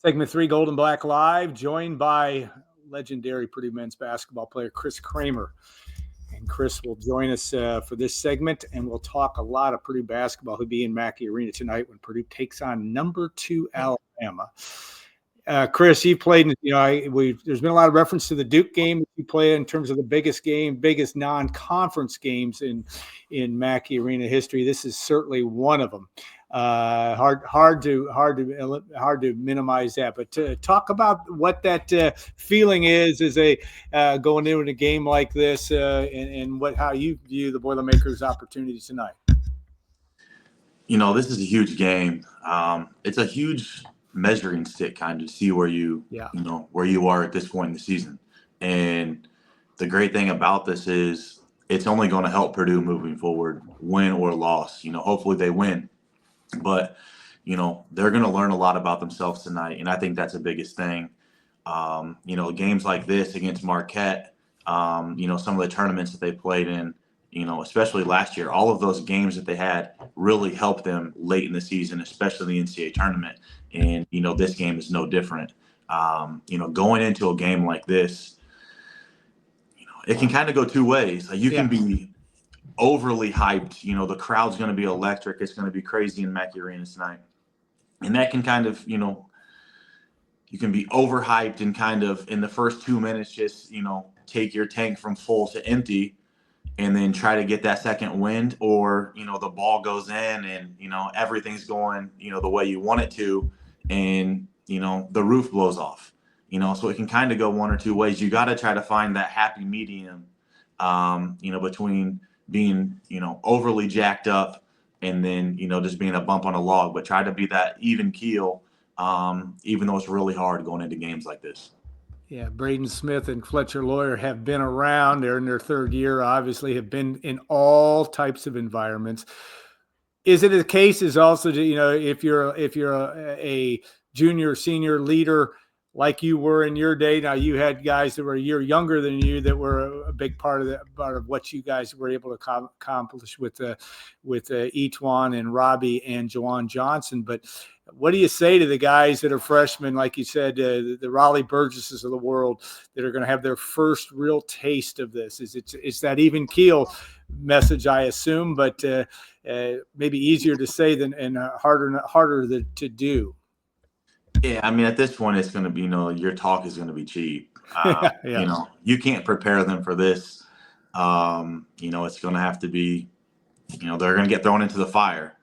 Segment 3, Gold and Black Live, joined by legendary Purdue men's basketball player Chris Kramer. And Chris will join us for this segment, and we'll talk a lot of Purdue basketball. He'll be in Mackey Arena tonight when Purdue takes on number 2 Alabama. Chris, you played, there's been a lot of reference to the Duke game you play in terms of the biggest non-conference games in Mackey Arena history. This is certainly one of them. Hard to minimize that, but to talk about what that feeling is as going into a game like this, and how you view the Boilermakers' opportunity tonight. This is a huge game. It's a huge measuring stick kind of see where where you are at this point in the season. And the great thing about this is it's only going to help Purdue moving forward, win or loss. Hopefully they win. But, they're going to learn a lot about themselves tonight. And I think that's the biggest thing. Games like this against Marquette, some of the tournaments that they played in, especially last year, all of those games that they had really helped them late in the season, especially the NCAA tournament. And, this game is no different. Going into a game like this, it can kind of go two ways. Like you can be overly hyped. The crowd's going to be electric. It's going to be crazy in Mackey Arena tonight. And that can kind of, you can be overhyped and kind of in the first 2 minutes just, take your tank from full to empty and then try to get that second wind, or, the ball goes in and, everything's going, the way you want it to, and, the roof blows off, so it can kind of go one or two ways. You got to try to find that happy medium, between being, overly jacked up and then, just being a bump on a log, but try to be that even keel, even though it's really hard going into games like this. Yeah, Braden Smith and Fletcher Lawyer have been around. They're in their third year, obviously have been in all types of environments. Is it a case is also, if you're a junior or senior leader like you were in your day, now you had guys that were a year younger than you that were a big part of what you guys were able to accomplish with Etuan and Robbie and Jawan Johnson. But what do you say to the guys that are freshmen, like you said, the Raleigh Burgesses of the world that are going to have their first real taste of this? It's that even keel message, I assume, but maybe easier to say and harder to do. Yeah, I mean, at this point, it's going to be, your talk is going to be cheap. You can't prepare them for this. It's going to have to be, they're going to get thrown into the fire.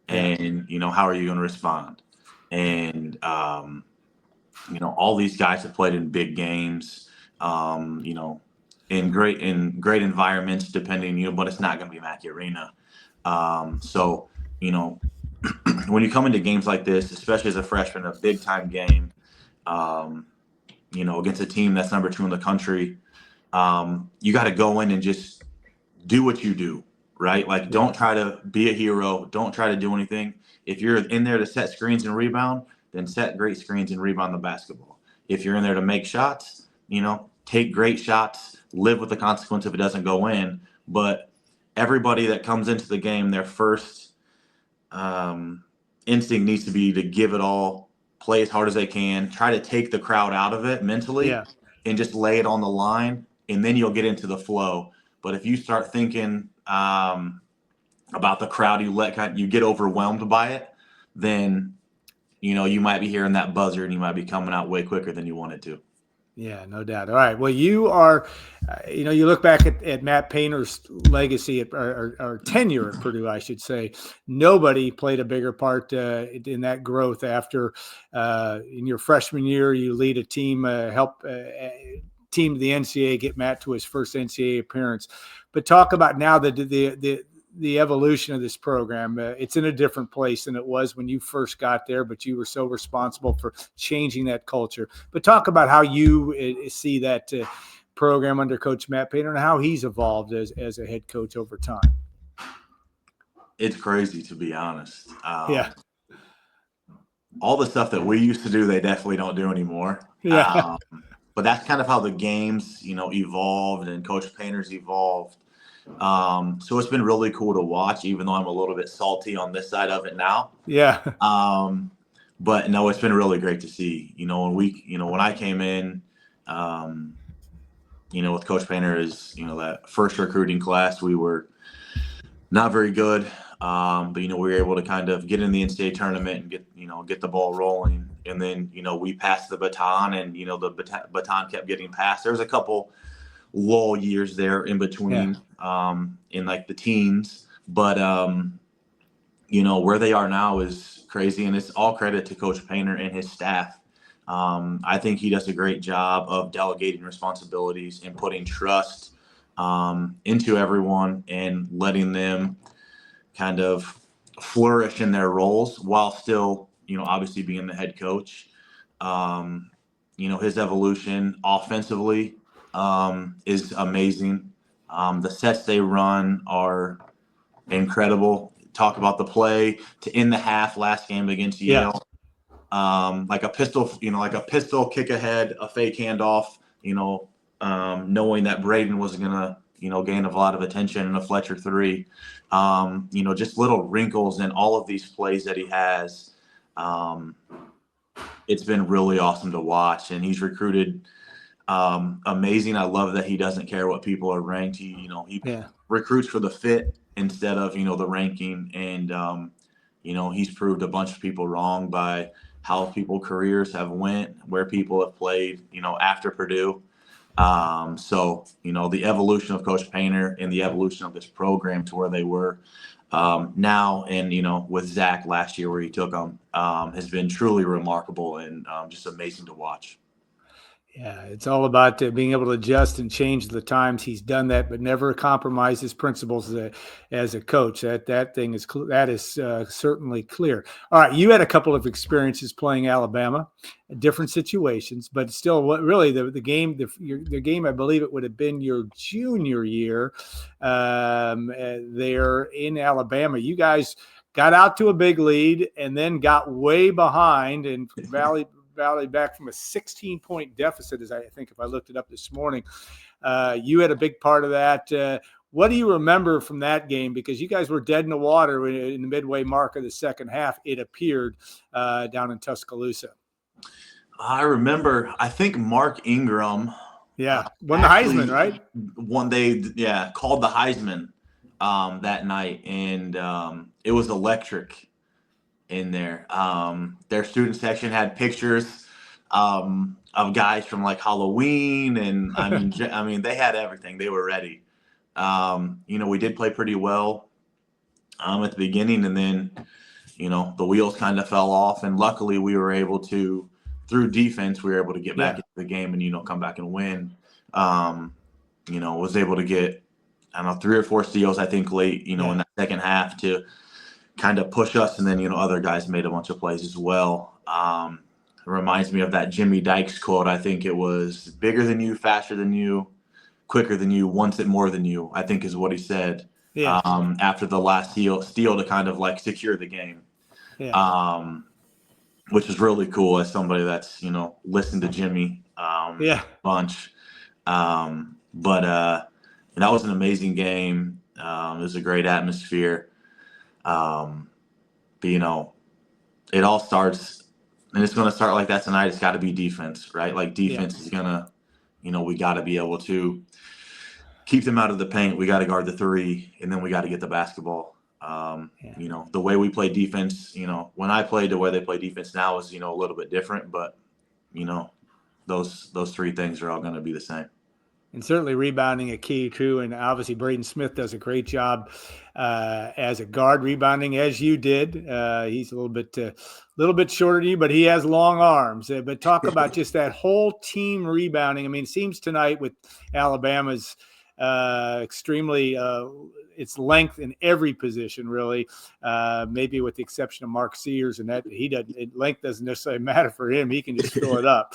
And, how are you going to respond? And, all these guys have played in big games, in great environments, depending, but it's not going to be Mackey Arena. When you come into games like this, especially as a freshman, a big time game, against a team that's number 2 in the country, you got to go in and just do what you do. Right? Like, don't try to be a hero. Don't try to do anything. If you're in there to set screens and rebound, then set great screens and rebound the basketball. If you're in there to make shots, take great shots, live with the consequence if it doesn't go in. But everybody that comes into the game, their first instinct needs to be to give it all, play as hard as they can, try to take the crowd out of it mentally, and just lay it on the line, and then you'll get into the flow. But if you start thinking about the crowd, you get overwhelmed by it, then you might be hearing that buzzer and you might be coming out way quicker than you wanted to. Yeah, no doubt. All right. Well, you are, you look back at Matt Painter's legacy or tenure at Purdue, I should say. Nobody played a bigger part in that growth after in your freshman year, you lead a team, team to the NCAA, get Matt to his first NCAA appearance. But talk about now the evolution of this program. It's in a different place than it was when you first got there, but you were so responsible for changing that culture. But talk about how you see that program under Coach Matt Painter and how he's evolved as a head coach over time. It's crazy, to be honest. All the stuff that we used to do, they definitely don't do anymore. Yeah. But that's kind of how the games, evolved and Coach Painter's evolved. So it's been really cool to watch, even though I'm a little bit salty on this side of it now. Yeah. But no, it's been really great to see. When I came in, with Coach Painter is, that first recruiting class, we were not very good. But we were able to kind of get in the NCAA tournament and get the ball rolling. And then, we passed the baton, and, the baton kept getting passed. There was a couple lull years there in between, in like the teens. But, where they are now is crazy. And it's all credit to Coach Painter and his staff. I think he does a great job of delegating responsibilities and putting trust into everyone and letting them kind of flourish in their roles while still, obviously being the head coach. His evolution offensively is amazing. The sets they run are incredible. Talk about the play to end the half last game against Yale. Like a pistol kick ahead, a fake handoff, knowing that Braden wasn't going to, gain a lot of attention, in a Fletcher 3. Just little wrinkles in all of these plays that he has. It's been really awesome to watch, and he's recruited amazing. I love that he doesn't care what people are ranked. He recruits for the fit instead of, the ranking. And, he's proved a bunch of people wrong by how people's careers have went, where people have played, after Purdue. So, the evolution of Coach Painter and the evolution of this program to where they were now, and, with Zach last year where he took them, has been truly remarkable and just amazing to watch. Yeah, it's all about being able to adjust and change the times. He's done that, but never compromise his principles as a coach. That is certainly clear. All right, you had a couple of experiences playing Alabama, different situations, but still, the game, I believe it would have been your junior year there in Alabama. You guys got out to a big lead and then got way behind, and Valley back from a 16-point deficit, as I think, if I looked it up this morning. You had a big part of that. What do you remember from that game? Because you guys were dead in the water in the midway mark of the second half, it appeared, down in Tuscaloosa. I remember, I think Mark Ingram. Won the Heisman, right? Called the Heisman that night. And it was electric in there. Their student section had pictures of guys from like Halloween, and I mean they had everything. They were ready. We did play pretty well at the beginning, and then the wheels kind of fell off, and luckily we were able to, through defense, we were able to get back into the game and come back and win. Was able to get 3 or 4 steals, I think, late in that second half to kind of push us, and then other guys made a bunch of plays as well. It reminds me of that Jimmy Dykes quote. I think it was bigger than you, faster than you, quicker than you, wants it more than you, I think is what he said. After the last steal to kind of like secure the game. Which is really cool as somebody that's listened to Jimmy bunch. But that was an amazing game. It was a great atmosphere. But it all starts, and it's going to start like that tonight. It's got to be defense, right? Like defense is going to, we got to be able to keep them out of the paint. We got to guard the 3, and then we got to get the basketball. The way we play defense, when I played, the way they play defense now is, a little bit different, but, those 3 things are all going to be the same. And certainly rebounding a key too. And obviously Braden Smith does a great job as a guard rebounding, as you did. He's a little bit shorter than you, but he has long arms. But talk about just that whole team rebounding. I mean, it seems tonight with Alabama's extremely its length in every position, really, maybe with the exception of Mark Sears, and that length doesn't necessarily matter for him. He can just fill it up.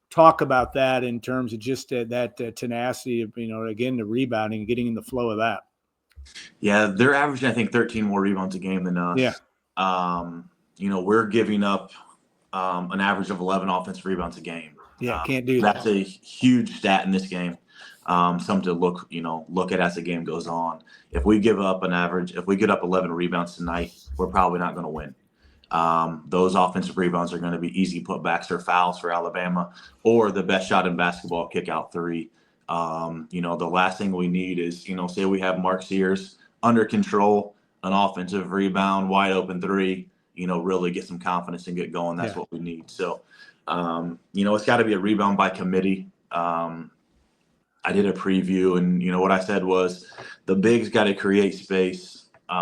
Talk about that in terms of just that tenacity of, again, the rebounding and getting in the flow of that. Yeah, they're averaging, I think, 13 more rebounds a game than us. We're giving up an average of 11 offensive rebounds a game. Can't do that. That's a huge stat in this game. Something to look at as the game goes on. If we get up 11 rebounds tonight, we're probably not going to win. those offensive rebounds are going to be easy putbacks or fouls for Alabama, or the best shot in basketball, kick out three. The last thing we need is, say we have Mark Sears under control, an offensive rebound, wide open three, really get some confidence and get going. That's what we need. So, it's got to be a rebound by committee. I did a preview, and, what I said was the bigs got to create space. They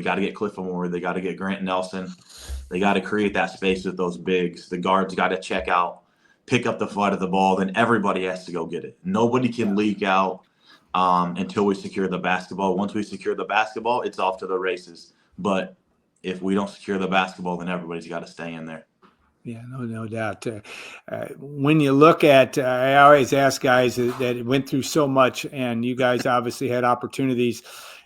got to get Cliff Moore. They got to get Grant Nelson. They got to create that space with those bigs. The guards got to check out, pick up the flight of the ball. Then everybody has to go get it. Nobody can leak out until we secure the basketball. Once we secure the basketball, it's off to the races. But if we don't secure the basketball, then everybody's got to stay in there. Yeah, no doubt. When you look at, I always ask guys that went through so much, and you guys obviously had opportunities,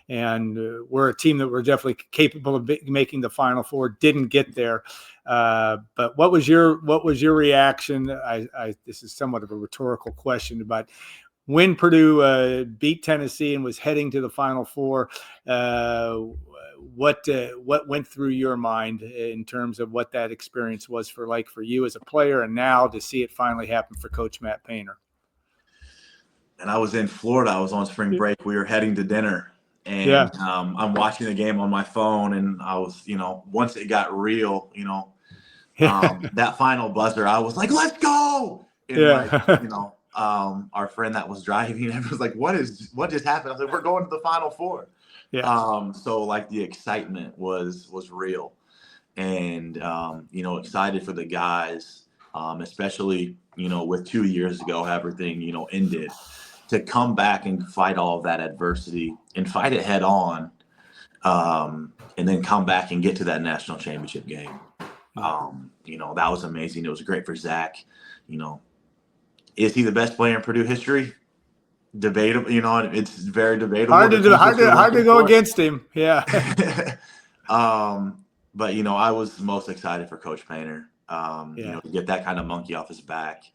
and we're a team that we're definitely capable of making the Final Four. Didn't get there, but what was your reaction? This is somewhat of a rhetorical question, but when Purdue beat Tennessee and was heading to the Final Four, what went through your mind in terms of what that experience was for you as a player, and now to see it finally happen for Coach Matt Painter? And I was in Florida. I was on spring break. We were heading to dinner, and I'm watching the game on my phone, and I was, once it got real, that final buzzer, I was like, "Let's go!" And our friend that was driving, was like, what just happened? I was like, "We're going to the Final Four." Yeah. So the excitement was real, and excited for the guys, especially with 2 years ago everything ended, to come back and fight all of that adversity and fight it head on, and then come back and get to that national championship game. That was amazing. It was great for Zach. Is he the best player in Purdue history? Debatable, it's very debatable. Hard to go against him. Yeah. But I was most excited for Coach Painter. To get that kind of monkey off his back.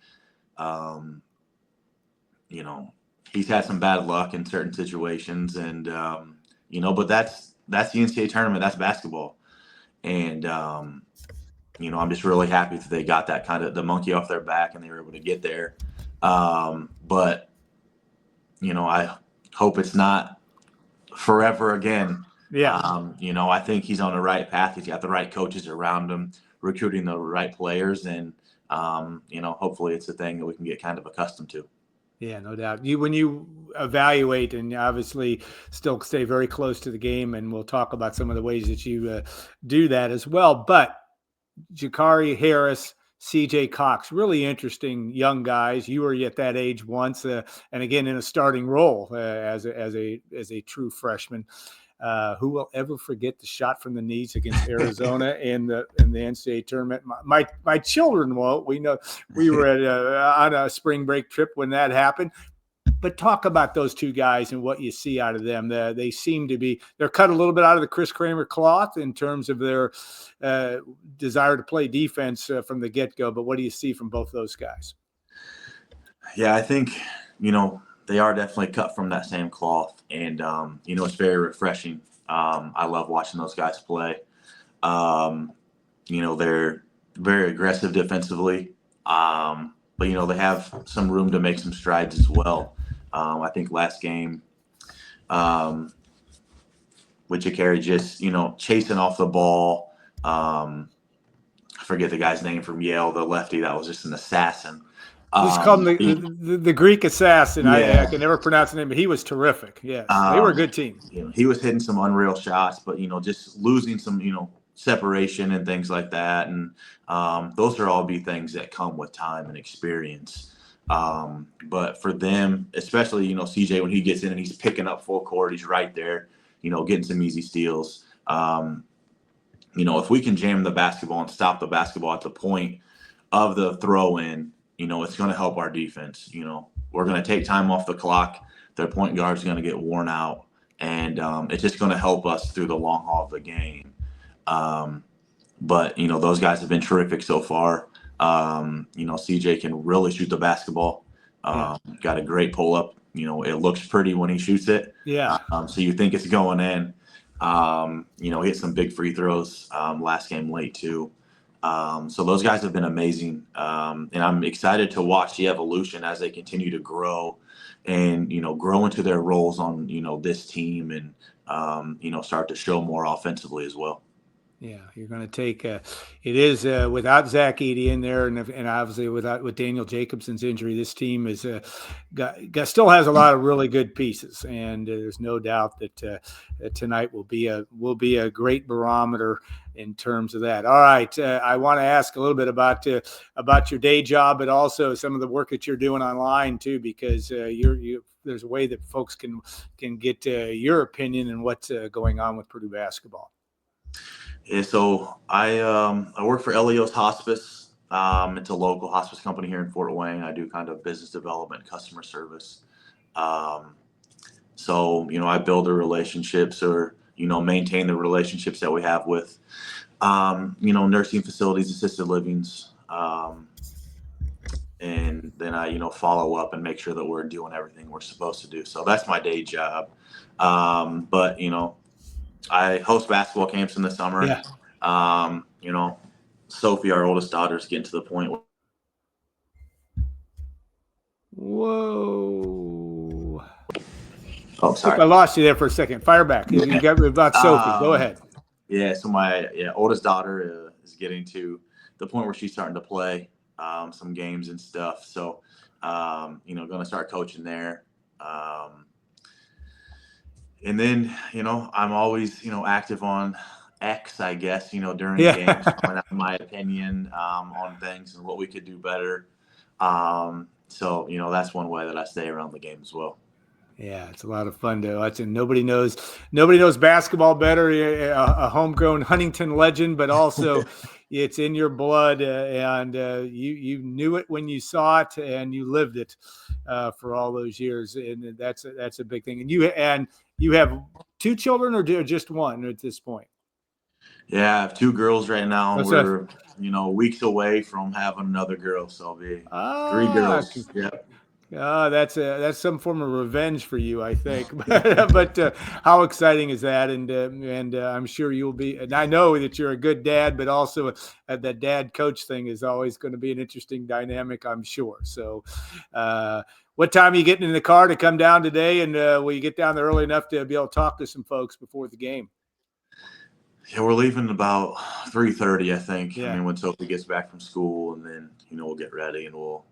He's had some bad luck in certain situations, and but that's the NCAA tournament. That's basketball, and I'm just really happy that they got that kind of the monkey off their back and they were able to get there. But I hope it's not forever again. Yeah. I think he's on the right path. He's got the right coaches around him, recruiting the right players, and hopefully it's a thing that we can get kind of accustomed to. Yeah, no doubt. When you evaluate, and obviously still stay very close to the game, and we'll talk about some of the ways that you do that as well. But Jakari Harris, CJ Cox, really interesting young guys. You were at that age once, and again in a starting role as a true freshman. Who will ever forget the shot from the knees against Arizona in the NCAA tournament? My children won't. We know we were on a spring break trip when that happened. But talk about those two guys and what you see out of them. They seem to be – they're cut a little bit out of the Chris Kramer cloth in terms of their desire to play defense from the get-go. But what do you see from both those guys? Yeah, I think, they are definitely cut from that same cloth. And, it's very refreshing. I love watching those guys play. They're very aggressive defensively. But, they have some room to make some strides as well. I think last game, with Jakari just, chasing off the ball. I forget the guy's name from Yale, the lefty that was just an assassin. Just call him the Greek assassin. Yeah. I can never pronounce the name, but he was terrific. Yes, they were a good team. He was hitting some unreal shots, but, just losing some, separation and things like that. And those are all be things that come with time and experience. But for them, especially, CJ, when he gets in and he's picking up full court, he's right there, getting some easy steals. If we can jam the basketball and stop the basketball at the point of the throw in, it's going to help our defense. We're going to take time off the clock. Their point guard's going to get worn out, and it's just going to help us through the long haul of the game. But those guys have been terrific so far. CJ can really shoot the basketball. Got a great pull up. It looks pretty when he shoots it. Yeah. So you think it's going in. Hit some big free throws last game late too. So those guys have been amazing. And I'm excited to watch the evolution as they continue to grow and, grow into their roles on, this team and, start to show more offensively as well. Yeah, you're going to take it is without Ross-Ade in there, and obviously with Daniel Jacobson's injury, this team is still has a lot of really good pieces, and there's no doubt that tonight will be a great barometer in terms of that. All right, I want to ask a little bit about your day job, but also some of the work that you're doing online too, because there's a way that folks can get your opinion and what's going on with Purdue basketball. Yeah, so I work for Elios Hospice. It's a local hospice company here in Fort Wayne. I do kind of business development, customer service. So I build the relationships or maintain the relationships that we have with nursing facilities, assisted livings, and then I follow up and make sure that we're doing everything we're supposed to do. So that's my day job. But I host basketball camps in the summer. Yeah. Sophie, our oldest daughter, is getting to the point where. Whoa. Oh, sorry. I lost you there for a second. Fire back. You got about Sophie. Go ahead. Yeah. So my oldest daughter is getting to the point where she's starting to play some games and stuff. So, going to start coaching there. And then, I'm always, active on X, I guess, during games, point out my opinion on things and what we could do better. So, that's one way that I stay around the game as well. Yeah, it's a lot of fun to watch, and nobody knows basketball better. A homegrown Huntington legend, but also it's in your blood, and you knew it when you saw it, and you lived it for all those years, and that's a big thing. And you have two children, or just one at this point? Yeah, I have two girls right now. And we're weeks away from having another girl, so I'll be 3 girls. Yep. That's some form of revenge for you, I think. But how exciting is that? And I'm sure you'll be. And I know that you're a good dad, but also that dad coach thing is always going to be an interesting dynamic, I'm sure. So, what time are you getting in the car to come down today? And will you get down there early enough to be able to talk to some folks before the game? Yeah, we're leaving about 3:30, I think. Yeah. I mean, when Sophie gets back from school, and then we'll get ready and we'll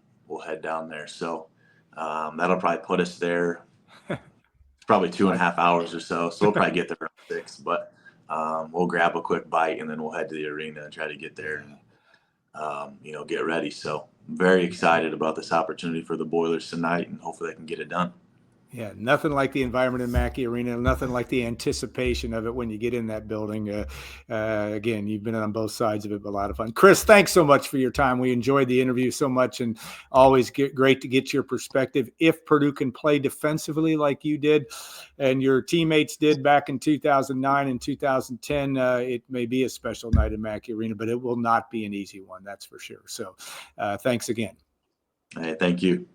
head down there. So. That'll probably put us there. It's probably 2.5 hours or so. So we'll probably get there around 6, but we'll grab a quick bite and then we'll head to the arena and try to get there and, get ready. So I'm very excited about this opportunity for the Boilers tonight, and hopefully they can get it done. Yeah, nothing like the environment in Mackey Arena, nothing like the anticipation of it when you get in that building. Again, you've been on both sides of it, but a lot of fun. Chris, thanks so much for your time. We enjoyed the interview so much, and always great to get your perspective. If Purdue can play defensively like you did and your teammates did back in 2009 and 2010, it may be a special night in Mackey Arena, but it will not be an easy one, that's for sure. So thanks again. Hey, thank you.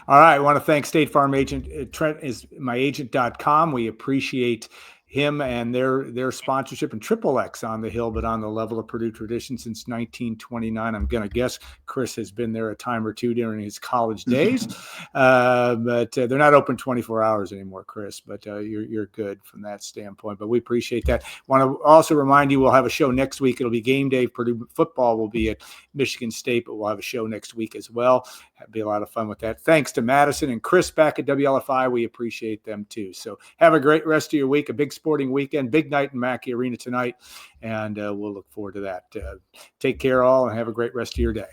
All right. I want to thank State Farm agent. Trent is myagent.com. We appreciate him and their sponsorship, and Triple X on the Hill, but on the level of Purdue tradition since 1929. I'm going to guess Chris has been there a time or two during his college days, but they're not open 24 hours anymore, Chris, but you're good from that standpoint, but we appreciate that. Want to also remind you, we'll have a show next week. It'll be game day. Purdue football will be at Michigan State, but we'll have a show next week as well. It'll be a lot of fun with that. Thanks to Madison and Chris back at WLFI. We appreciate them too. So have a great rest of your week, a big sporting weekend, big night in Mackey Arena tonight, and we'll look forward to that. Take care all, and have a great rest of your day.